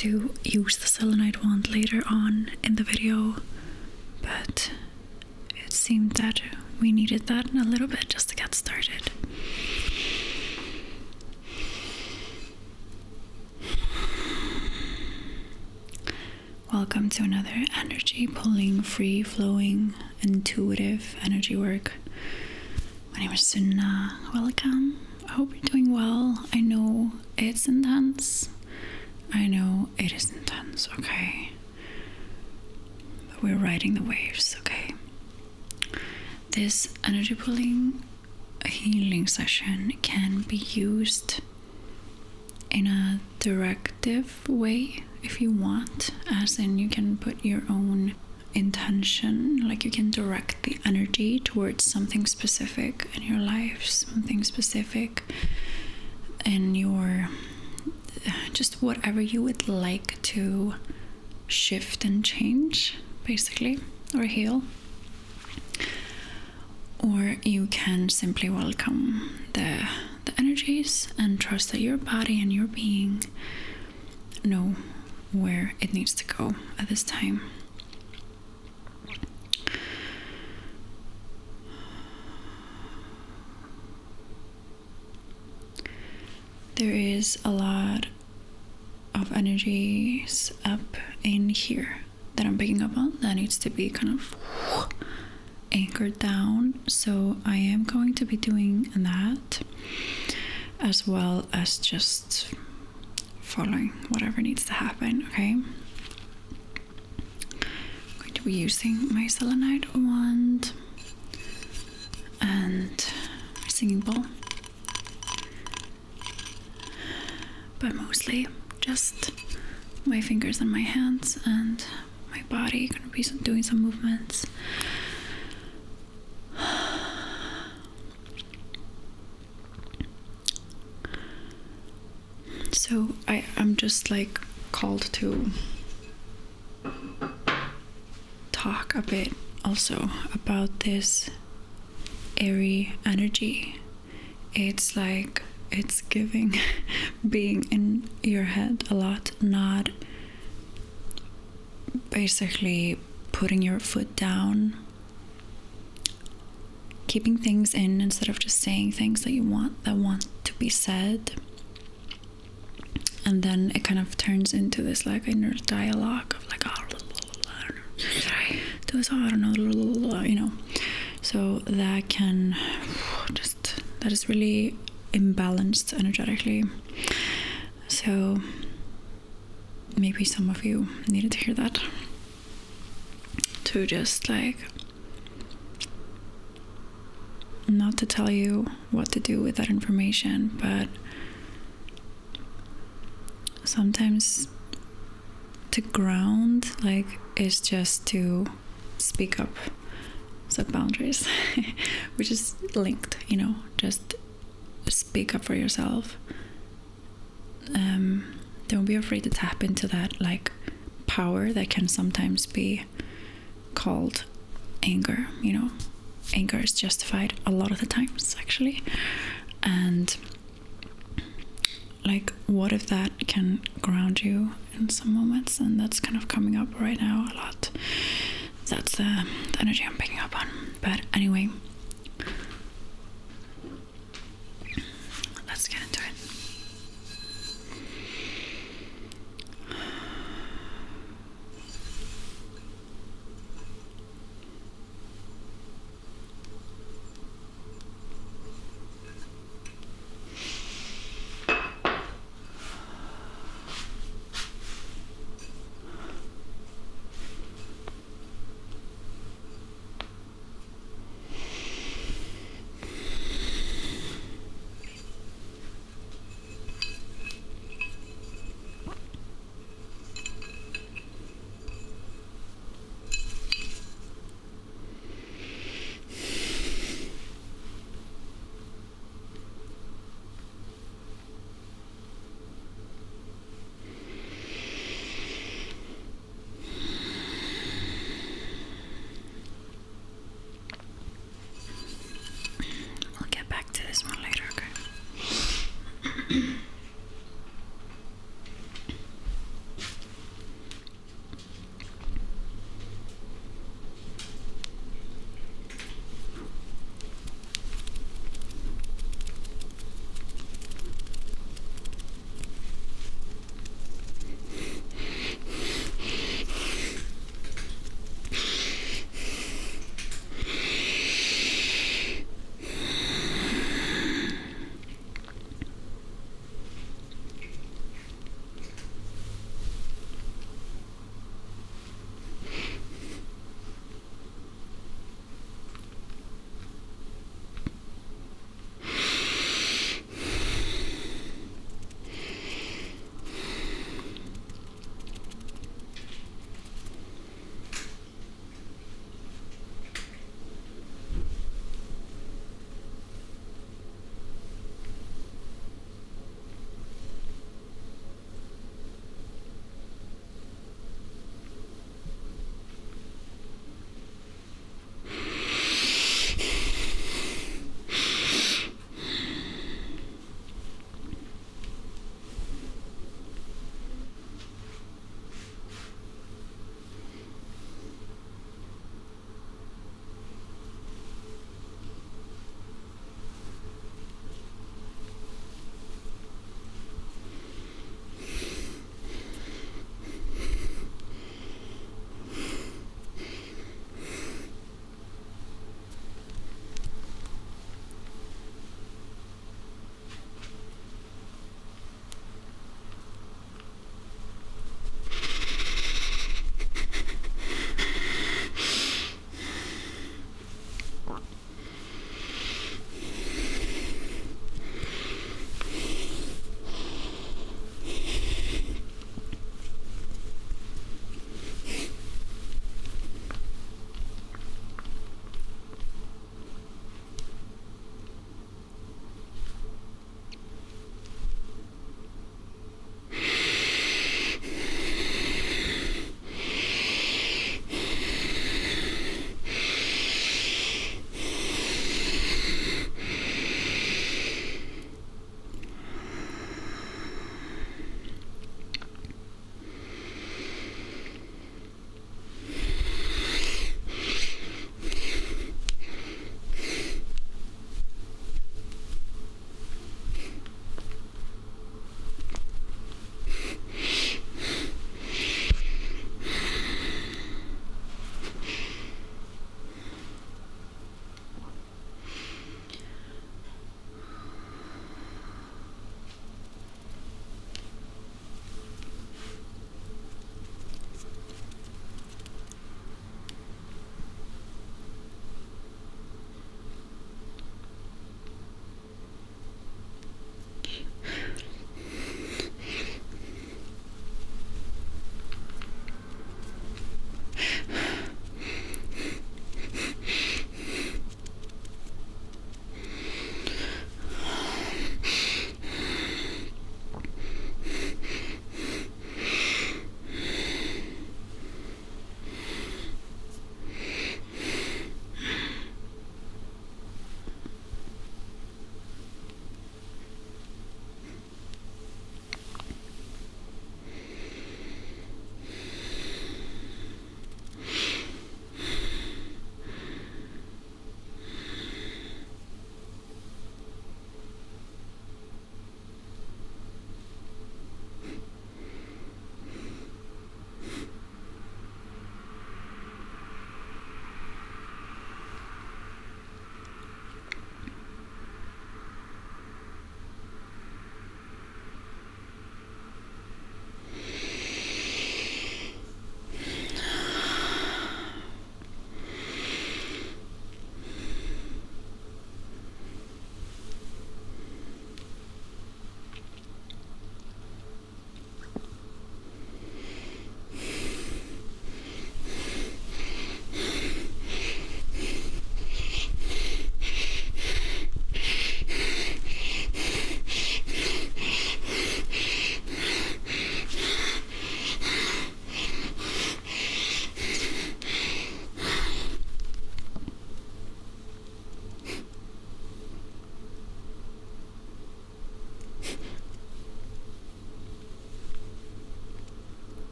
to use the selenite wand later on in the video, but it seemed that we needed that a little bit just to get started. Welcome to another energy pulling, free flowing, intuitive energy work. My name is Sunna. Welcome. I hope you're doing well. I know it's intense. I know it is intense, okay? But we're riding the waves, okay? This energy pulling healing session can be used in a directive way if you want, as in you can put your own intention, like you can direct the energy towards something specific in your life, something specific in your, just whatever you would like to shift and change, basically, or heal. Or you can simply welcome the energies and trust that your body and your being know where it needs to go at this time. There is a lot of energies up in here that I'm picking up on that needs to be kind of anchored down, so I am going to be doing that, as well as just following whatever needs to happen, okay? I'm going to be using my selenite wand and my singing bowl, but mostly just my fingers and my hands and my body. Gonna be doing some movements. So I'm just like called to talk a bit also about this airy energy. It's like it's giving being in your head a lot, not basically putting your foot down, keeping things in instead of just saying things that you want to be said. And then it kind of turns into this like inner dialogue of like, oh, should I do this? Oh, I don't know, you know. So that can that is really imbalanced energetically. So maybe some of you needed to hear that, to just like, not to tell you what to do with that information, but sometimes to ground, like, is just to speak up, set boundaries, which is linked, you know, just speak up for yourself. Don't be afraid to tap into that like power that can sometimes be called anger, you know. Anger is justified a lot of the times, actually. And like, what if that can ground you in some moments? And that's kind of coming up right now a lot. That's the energy I'm picking up on. But anyway, let's get into it.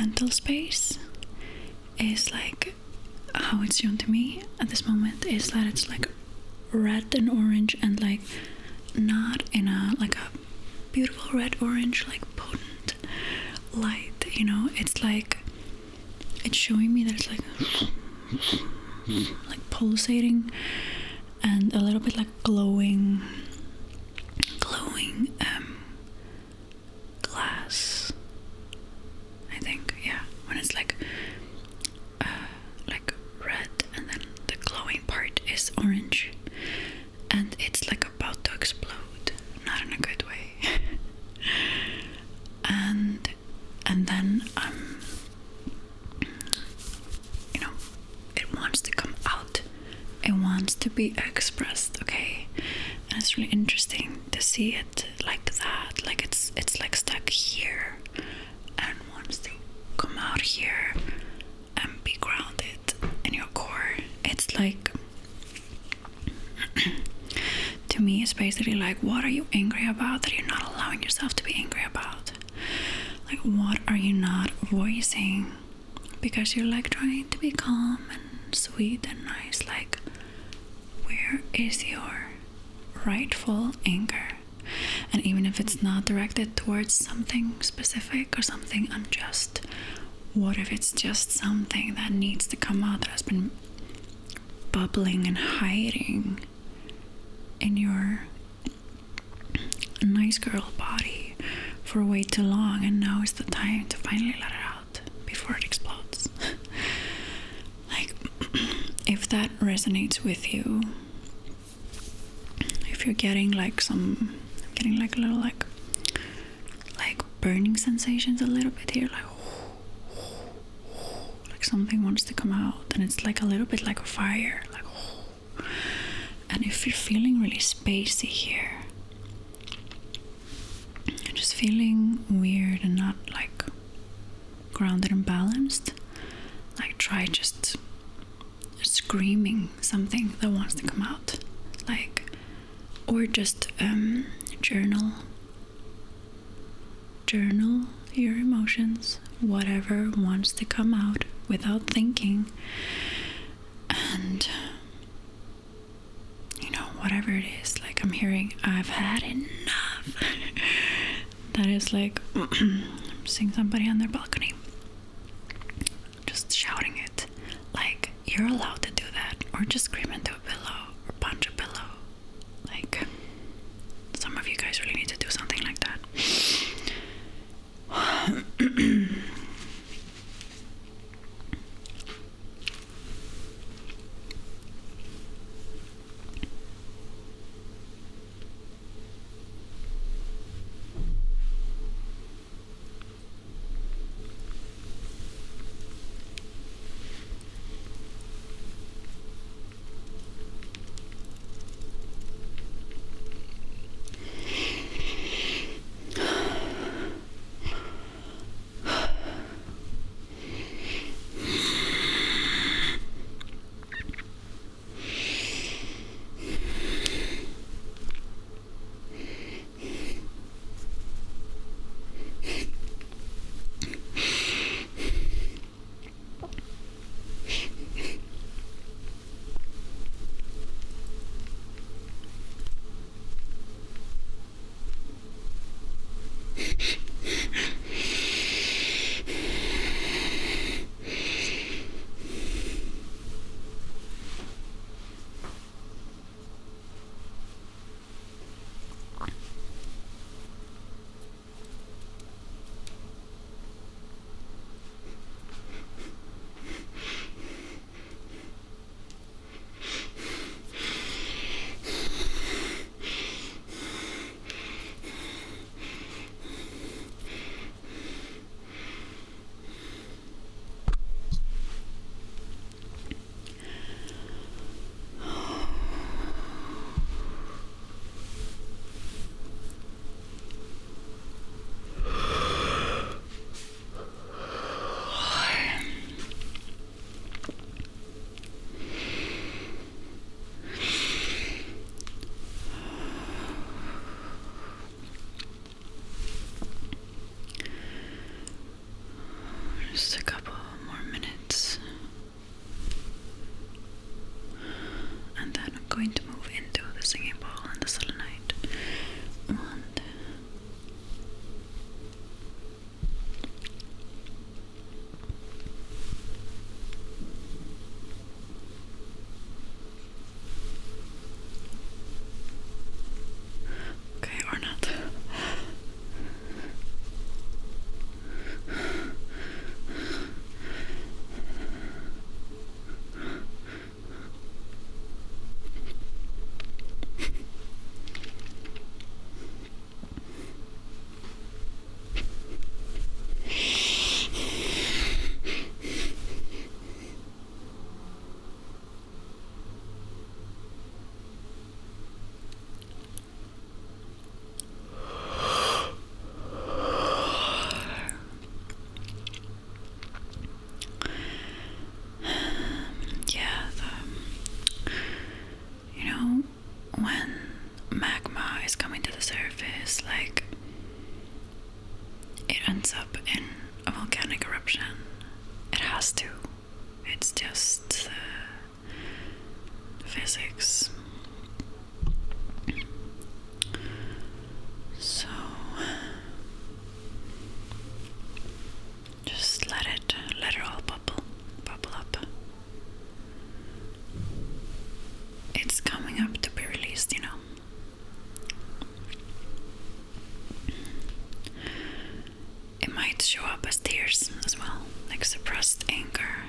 mental space is like, how it's shown to me at this moment is that it's like red and orange, and like not in a like a beautiful red orange like potent light, you know. It's like it's showing me that it's like pulsating and a little bit like glowing glass, I think. Yeah, when it's like red and then the glowing part is orange, and it's like about to explode, not in a good way. and then you know, it wants to come out, it wants to be expressed, okay? And it's really interesting to see it like that, like it's like stuck here and wants to come out here and be grounded in your core. It's like to me it's basically like, what are you angry about that you're not allowing yourself to be angry about? Like, what are you not voicing because you're like trying to be calm and sweet and nice? Like, where is your rightful anger? And even if it's not directed towards something specific or something unjust, what if it's just something that needs to come out, that has been bubbling and hiding in your nice girl body for way too long, and now is the time to finally let it out before it explodes? Like, if that resonates with you, if you're getting like I'm getting like a little like burning sensations a little bit here, like something wants to come out, and it's like a little bit like a fire, like. And if you're feeling really spacey here, just feeling weird and not like grounded and balanced, like try just screaming something that wants to come out, like, or just journal your emotions, whatever wants to come out without thinking, and you know, whatever it is, like I'm hearing, I've had enough. That is like seeing somebody on their balcony just shouting it. Like, you're allowed to do that, or just scream into a pillow or punch a pillow. Like, some of you guys really need to do something like that. Just let it all bubble up. It's coming up to be released, you know. It might show up as tears as well, like suppressed anger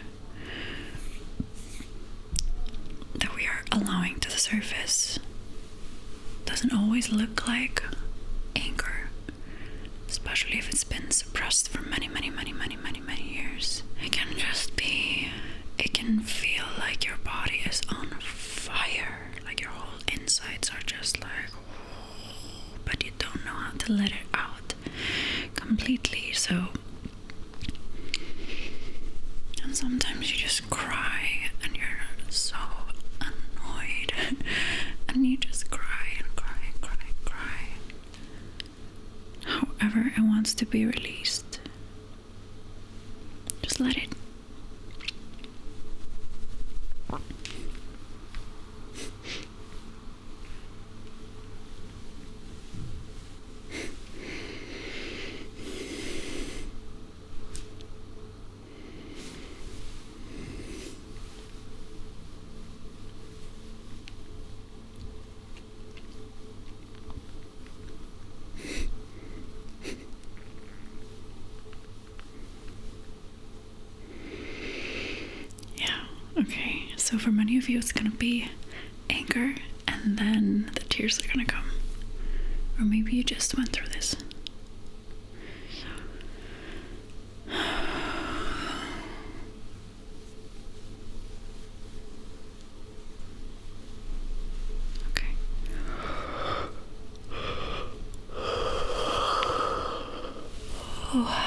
that we are allowing to the surface. Doesn't always look like anger, especially if it's been suppressed for many years. It can just be, it can feel like your body is on fire, like your whole insides are just like, but you don't know how to let it out completely. So, and sometimes you just cry and you're so annoyed and you just cry and cry and cry and cry. However it wants to be released, just let it. Okay, so for many of you it's gonna be anger and then the tears are gonna come. Or maybe you just went through this. Okay. Oh.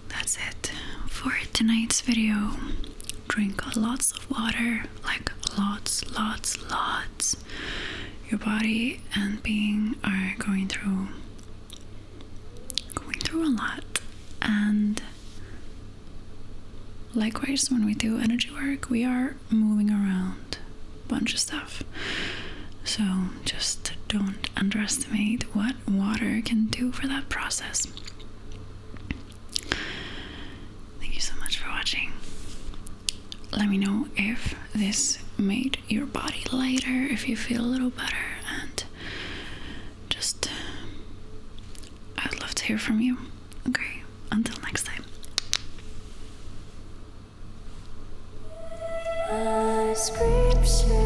That's it for tonight's video. Drink lots of water, like lots. Your body and being are going through a lot, and likewise when we do energy work, we are moving around a bunch of stuff. So just don't underestimate what water can do for that process. Thank you so much for watching. Let me know if this made your body lighter, if you feel a little better, and just I'd love to hear from you. Okay, until next time. Scripture